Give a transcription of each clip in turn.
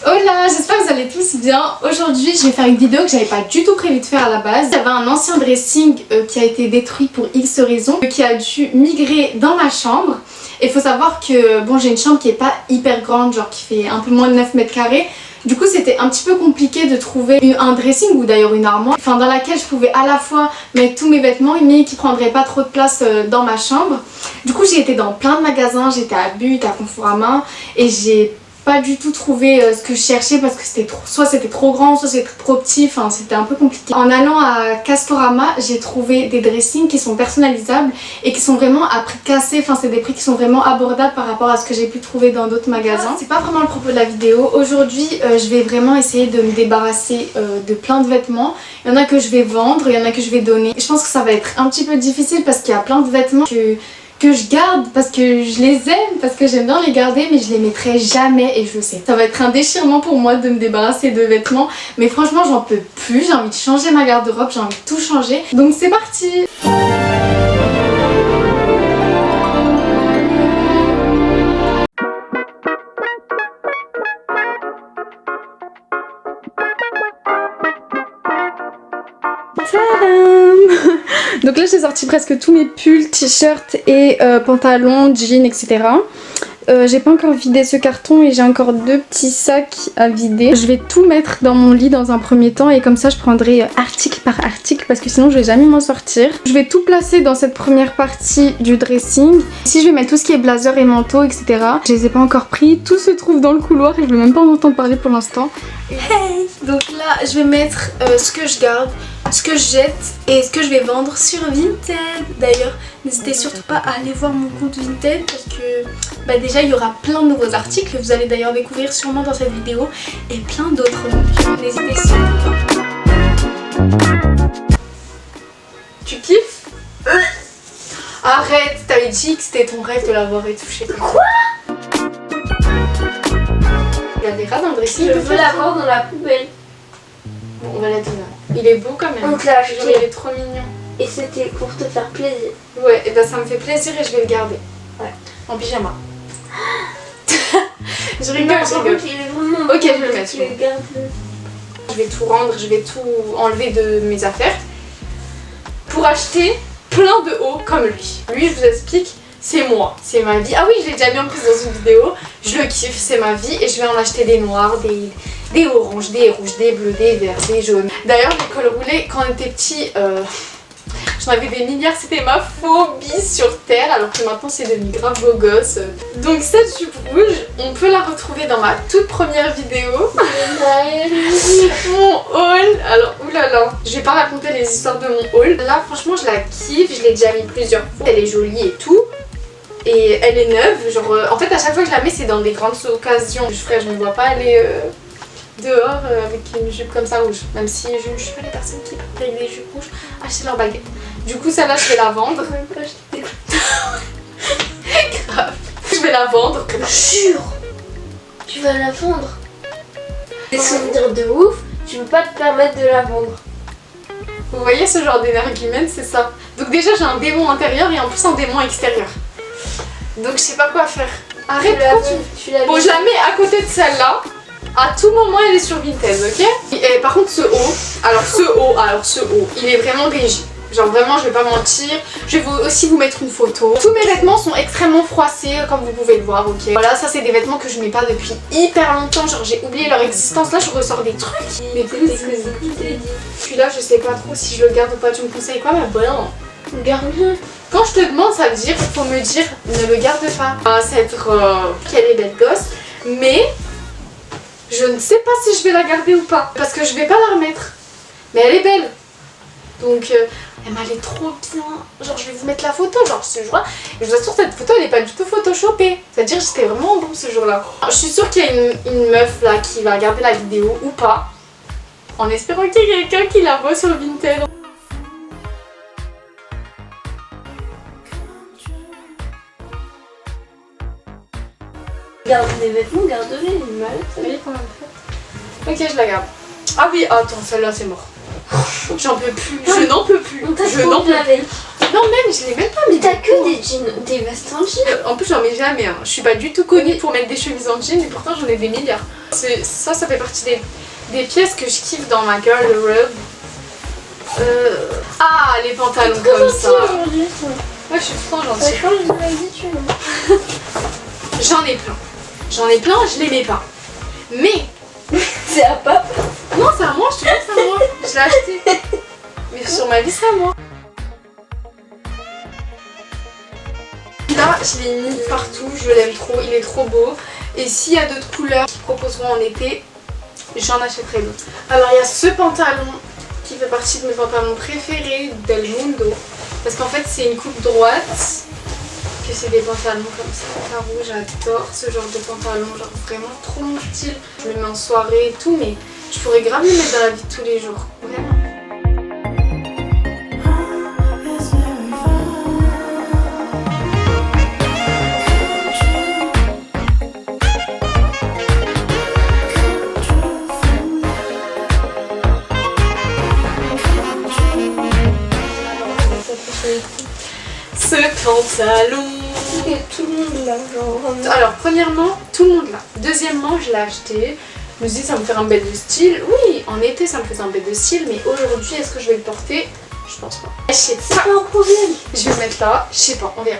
Hola, j'espère que vous allez tous bien. Aujourd'hui je vais faire une vidéo que j'avais pas du tout prévu de faire à la base. Il y avait un ancien dressing qui a été détruit pour X raisons, qui a dû migrer dans ma chambre. Et il faut savoir que bon, j'ai une chambre qui est pas hyper grande, genre qui fait un peu moins de 9 mètres carrés. Du coup c'était un petit peu compliqué de trouver un dressing ou d'ailleurs une armoire, enfin dans laquelle je pouvais à la fois mettre tous mes vêtements mais qui prendrait pas trop de place dans ma chambre. Du coup j'ai été dans plein de magasins, j'étais à But, à Conforama et j'ai pas du tout trouvé ce que je cherchais parce que c'était soit c'était trop grand, soit c'était trop petit, enfin c'était un peu compliqué. En allant à Castorama, j'ai trouvé des dressings qui sont personnalisables et qui sont vraiment à prix cassé, enfin c'est des prix qui sont vraiment abordables par rapport à ce que j'ai pu trouver dans d'autres magasins. C'est pas vraiment le propos de la vidéo. Aujourd'hui je vais vraiment essayer de me débarrasser de plein de vêtements. Il y en a que je vais vendre, il y en a que je vais donner. Je pense que ça va être un petit peu difficile parce qu'il y a plein de vêtements que je garde parce que je les aime, parce que j'aime bien les garder, mais je les mettrai jamais et je le sais. Ça va être un déchirement pour moi de me débarrasser de vêtements, mais franchement j'en peux plus, j'ai envie de changer ma garde-robe, j'ai envie de tout changer. Donc c'est parti! Donc là j'ai sorti presque tous mes pulls, t-shirts et pantalons, jeans, etc. J'ai pas encore vidé ce carton et j'ai encore deux petits sacs à vider. Je vais tout mettre dans mon lit dans un premier temps et comme ça je prendrai article par article parce que sinon je vais jamais m'en sortir. Je vais tout placer dans cette première partie du dressing. Ici je vais mettre tout ce qui est blazer et manteau, etc. Je les ai pas encore pris, tout se trouve dans le couloir et je vais même pas en entendre parler pour l'instant. Hey. Donc là je vais mettre ce que je garde, ce que je jette et ce que je vais vendre sur Vinted. D'ailleurs n'hésitez surtout pas à aller voir mon compte Vinted parce que déjà il y aura plein de nouveaux articles que vous allez d'ailleurs découvrir sûrement dans cette vidéo et plein d'autres, donc n'hésitez surtout pas. Tu kiffes? Arrête, t'avais dit que c'était ton rêve de l'avoir étouché. Quoi? Il y a des rats dans le dressing. Je veux l'avoir dans la poubelle. Bon, on va la donner. Il est beau quand même. Donc là, genre, il est trop mignon. Et c'était pour te faire plaisir. Ouais, et ça me fait plaisir et je vais le garder. Ouais. En pyjama. Je rigole, je rigole. Il est vraiment ok, je vais le mettre. Je vais tout rendre, je vais tout enlever de mes affaires pour acheter plein de hauts comme lui. Lui, je vous explique, c'est moi, c'est ma vie. Ah oui, je l'ai déjà mis en plus dans une vidéo. Je le kiffe, c'est ma vie et je vais en acheter des noirs, des oranges, des rouges, des bleus, des verts, des jaunes. D'ailleurs, les cols roulés, quand on était petit, j'en avais des milliards, c'était ma phobie sur terre, alors que maintenant c'est devenu grave beau gosse. Donc cette jupe rouge, on peut la retrouver dans ma toute première vidéo. Mon haul, alors oulala, je vais pas raconter les histoires de mon haul. Là franchement je la kiffe, je l'ai déjà mis plusieurs fois, elle est jolie et tout. Et elle est neuve, genre en fait à chaque fois que je la mets c'est dans des grandes occasions. Je ne me vois pas aller dehors avec une jupe comme ça rouge, même si je ne suis pas les personnes qui portent avec des jupes rouges acheter leur baguette. Du coup celle-là je vais la vendre. Grave. Je vais la vendre. Jure. Tu vas la vendre. Des souvenirs de ouf, tu peux pas te permettre de la vendre. Vous voyez ce genre d'énergumène, c'est ça. Donc déjà j'ai un démon intérieur et en plus un démon extérieur. Donc je sais pas quoi faire. Arrête, bon je la mets à côté de celle-là. À tout moment elle est sur Vinted, ok? Et par contre ce haut, alors ce haut, il est vraiment rigide. Genre vraiment je vais pas mentir. Je vais aussi vous mettre une photo. Tous mes vêtements sont extrêmement froissés comme vous pouvez le voir, ok? Voilà, ça c'est des vêtements que je mets pas depuis hyper longtemps. Genre j'ai oublié leur existence. Là je ressors des trucs. Mais celui-là je sais pas trop si je le garde ou pas. Tu me conseilles quoi ma bonne? Garde-le. Quand je te demande ça veut dire, faut me dire ne le garde pas. Ça va être qu'elle est belle gosse. Mais je ne sais pas si je vais la garder ou pas. Parce que je vais pas la remettre. Mais elle est belle. Donc elle m'allait trop bien. Genre je vais vous mettre la photo. Genre ce jour-là. Et je vous assure cette photo elle est pas du tout photoshopée. C'est-à-dire que j'étais vraiment bon ce jour-là. Je suis sûre qu'il y a une meuf là qui va regarder la vidéo ou pas. En espérant qu'il y ait quelqu'un qui la voit sur Vinted. Garde des vêtements, garde-les, mal. Oui, quand même. Ok, je la garde. Ah oui, attends, celle-là c'est mort. J'en peux plus, je n'en peux plus. On t'a Je trop n'en peux lavé. plus. Non, même, je l'ai même pas mis. Mais t'as que des jeans, des vestes en jean. En plus, j'en mets jamais. Hein. Je suis pas du tout connue pour mettre des chemises en jean, mais pourtant, j'en ai des milliards. Ça fait partie des pièces que je kiffe dans ma garde-robe. Ah, les pantalons comme ça. Aujourd'hui, Ouais, je suis trop ça gentille. change de l'habitude. J'en ai plein. J'en ai plein, je les mets pas. Mais, C'est à papa. non, c'est à moi, je te jure, c'est à moi. Je l'ai acheté. Mais sur ma vie, c'est à moi. Là, je l'ai mis partout, je l'aime trop, il est trop beau. Et s'il y a d'autres couleurs qu'ils proposeront en été, j'en achèterai d'autres. Alors, il y a ce pantalon qui fait partie de mes pantalons préférés Del Mundo. Parce qu'en fait, c'est une coupe droite. Que c'est des pantalons comme ça, carreaux, j'adore ce genre de pantalon, genre vraiment trop mon style. Je le mets en soirée et tout, mais je pourrais grave le mettre dans la vie de tous les jours, vraiment. Ce pantalon. Et tout le monde l'a, genre. Alors, premièrement, tout le monde l'a. Deuxièmement, je l'ai acheté. Je me suis dit, ça me fait un bête de style. Oui, en été, ça me faisait un bête de style, mais aujourd'hui, est-ce que je vais le porter? Je pense pas. Achète C'est ça. pas un problème. Je vais le mettre là. Je sais pas, on verra.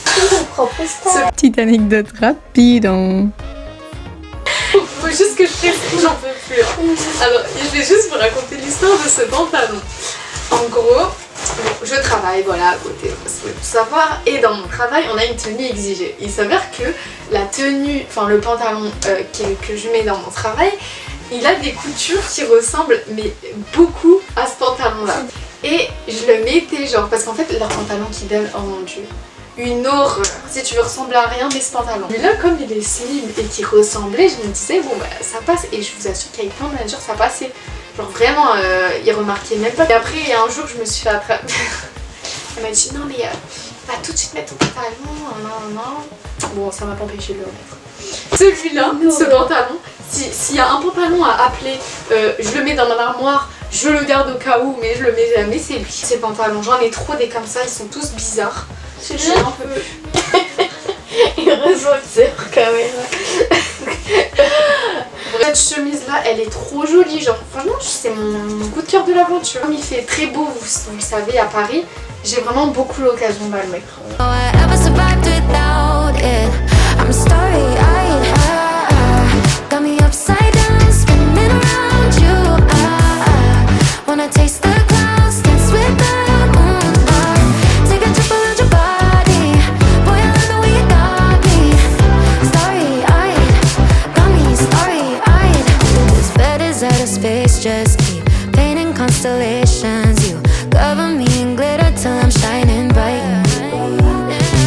C'est ton propre style. Petite anecdote rapide. Hein. Faut juste que je précise, j'en peux plus. Alors, je vais juste vous raconter l'histoire de ce pantalon. En gros, je travaille, voilà, à côté, parce que tout savoir. Et dans mon travail, on a une tenue exigée. Il s'avère que la tenue, enfin le pantalon que je mets dans mon travail, il a des coutures qui ressemblent, mais beaucoup à ce pantalon-là. Et je le mettais genre, parce qu'en fait, leur pantalon qui donne, oh mon dieu, une horreur. Si tu veux ressembler à rien, mais ce pantalon. Mais là, comme il est slim et qu'il ressemblait, je me disais, bon bah ça passe. Et je vous assure qu'avec plein de managers, ça passait. Genre vraiment, ils remarquaient même pas. Et après, un jour, je me suis fait attraper. Elle m'a dit, non mais va tout de suite mettre ton pantalon, non. Bon, ça m'a pas empêché de le remettre. Celui-là, ce pantalon, s'il y a un pantalon à appeler, je le mets dans mon armoire, je le garde au cas où, mais je le mets jamais, c'est lui. Ces pantalons, j'en ai trop des comme ça, ils sont tous bizarres. Celui-là, un peu. il ressent que c'est hors caméra. Cette chemise là, elle est trop jolie, genre franchement c'est mon coup de cœur de l'aventure. Comme il fait très beau, vous le savez, à Paris, j'ai vraiment beaucoup l'occasion de le mettre. Just keep painting constellations. You cover me in glitter till I'm shining bright.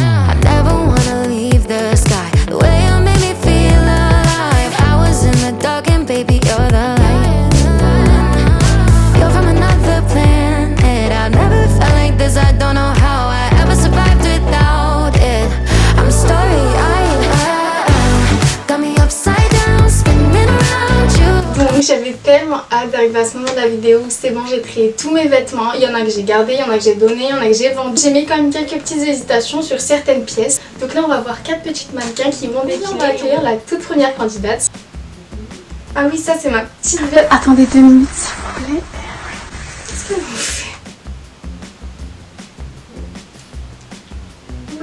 I never wanna leave the sky. The way you made me feel alive. I was in the dark and baby you're the light. You're from another planet. I've never felt like this. I don't know how I ever survived without it. I'm starry-eyed. Got me upside down, spinning around you. Donc j'avais tellement hâte d'arriver à ce moment de la vidéo où c'est bon, j'ai trié tous mes vêtements. Il y en a que j'ai gardé, il y en a que j'ai donné, il y en a que j'ai vendu. J'ai mis quand même quelques petites hésitations sur certaines pièces. Donc là on va voir 4 petites mannequins qui vont défiler. On va accueillir la toute première candidate. Ah oui, ça c'est ma petite veste. Attendez 2 minutes s'il vous plaît. Qu'est-ce qu'elle vous fait?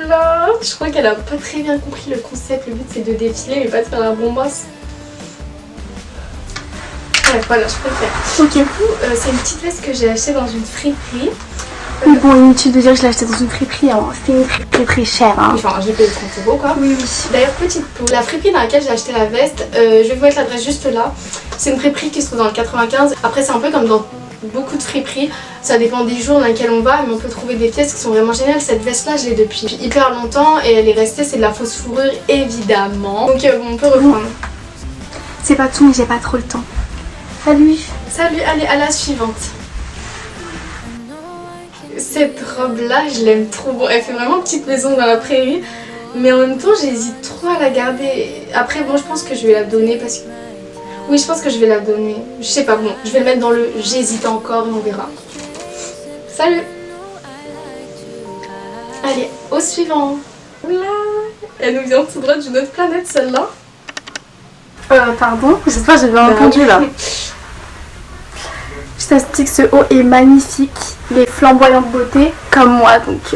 Là, je crois qu'elle a pas très bien compris le concept. Le but c'est de défiler mais pas de faire la bombasse. Ouais, voilà, je préfère. Ok. Du coup, c'est une petite veste que j'ai achetée dans une friperie. Oui, bon, inutile de dire que je l'ai acheté dans une friperie. Hein. C'était une friperie très chère. Hein. Enfin, j'ai payé 30 € quoi. Oui, oui. D'ailleurs, petite pause. La friperie dans laquelle j'ai acheté la veste, je vais vous mettre l'adresse juste là. C'est une friperie qui se trouve dans le 95. Après, c'est un peu comme dans beaucoup de friperies. Ça dépend des jours dans lesquels on va, mais on peut trouver des pièces qui sont vraiment géniales. Cette veste là, je l'ai depuis hyper longtemps et elle est restée. C'est de la fausse fourrure, évidemment. Donc, bon, on peut reprendre. C'est pas tout, mais j'ai pas trop le temps. Salut. Salut, allez, à la suivante. Cette robe là, je l'aime trop. Bon, elle fait vraiment petite maison dans la prairie, mais en même temps, j'hésite trop à la garder. Après, bon, je pense que je vais la donner parce que Oui, je pense que je vais la donner. Je sais pas, bon, je vais le mettre dans le j'hésite encore et on verra. Salut! Allez, au suivant. Là, elle nous vient tout droit d'une autre planète celle-là. Pardon, j'espère que j'ai bien entendu là. Je t'explique, ce haut est magnifique. Il est flamboyant de beauté, comme moi, donc...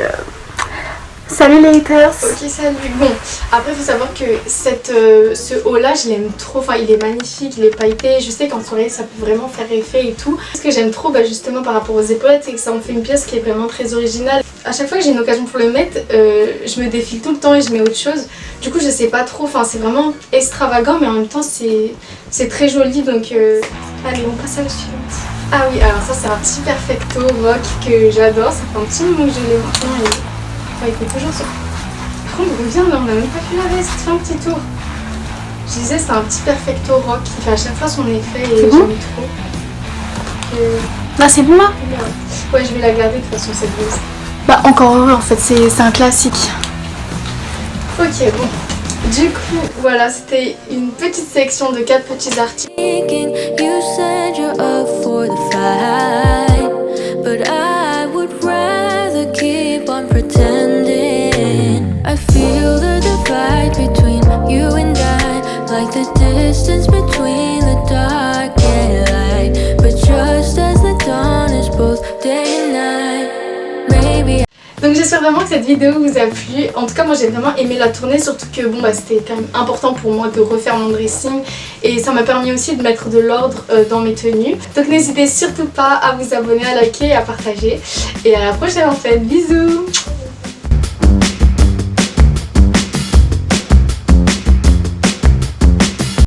Salut les haters. Ok, salut. Bon, après il faut savoir que ce haut là je l'aime trop, enfin il est magnifique, il est pailleté, je sais qu'en soirée ça peut vraiment faire effet et tout. Ce que j'aime trop justement par rapport aux épaulettes, c'est que ça en fait une pièce qui est vraiment très originale. À chaque fois que j'ai une occasion pour le mettre, je me défile tout le temps et je mets autre chose. Du coup je sais pas trop, enfin c'est vraiment extravagant mais en même temps c'est très joli, donc allez on passe à la suivante. Ah oui, alors ça c'est un petit perfecto rock que j'adore, ça fait un petit moment que je l'ai maintenant et... il fait toujours ça. Par contre, il revient, là, on n'a même pas pu la veste. Fais un petit tour. Je disais, c'est un petit perfecto rock qui fait à chaque fois son effet et j'aime trop. Là, c'est bon là? Ouais, je vais la garder de toute façon, cette blouse. Bah, encore heureux en fait, c'est un classique. Ok, bon. Du coup, voilà, c'était une petite sélection de 4 petits articles. You said you're up for the fight, but I would rather keep on pretending. I feel the divide between you and I, like the distance between the dark and light. But just as the dawn is both day and night, maybe. Donc j'espère vraiment que cette vidéo vous a plu. En tout cas moi j'ai vraiment aimé la tournée, surtout que bon c'était quand même important pour moi de refaire mon dressing et ça m'a permis aussi de mettre de l'ordre dans mes tenues. Donc n'hésitez surtout pas à vous abonner, à liker et à partager. Et à la prochaine en fait, bisous.